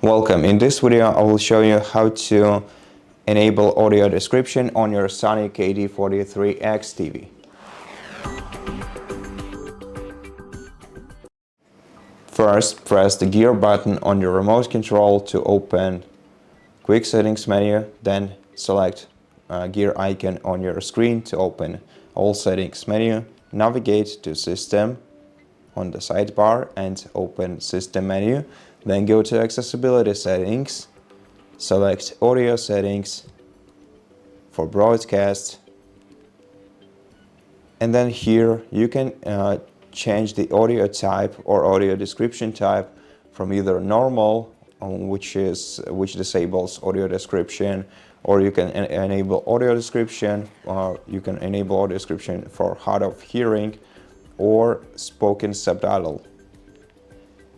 Welcome. In this video, I will show you how to enable audio description on your SONY KD-43X TV. First, press the gear button on your remote control to open Quick Settings menu, then select gear icon on your screen to open All Settings menu. Navigate to System on the sidebar and open System menu. Then go to Accessibility Settings, select Audio Settings for broadcast, and then here you can change the audio type or audio description type from either normal, which disables audio description, or you can enable audio description, or you can enable audio description for hard of hearing or spoken subtitle.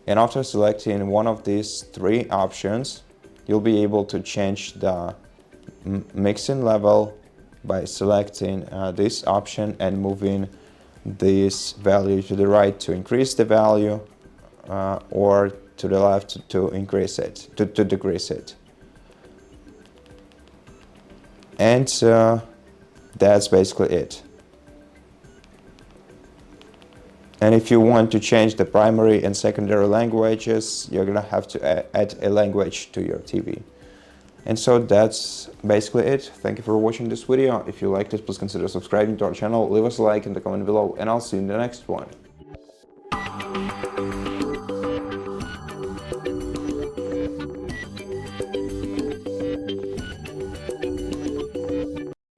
And after selecting one of these three options, you'll be able to change the mixing level by selecting this option and moving this value to the right to increase the value, or to the left to increase it, to decrease it. And that's basically it. And if you want to change the primary and secondary languages, you're gonna have to add a language to your TV. And so that's basically it. Thank you for watching this video. If you liked it, please consider subscribing to our channel, leave us a like in the comment below, and I'll see you in the next one.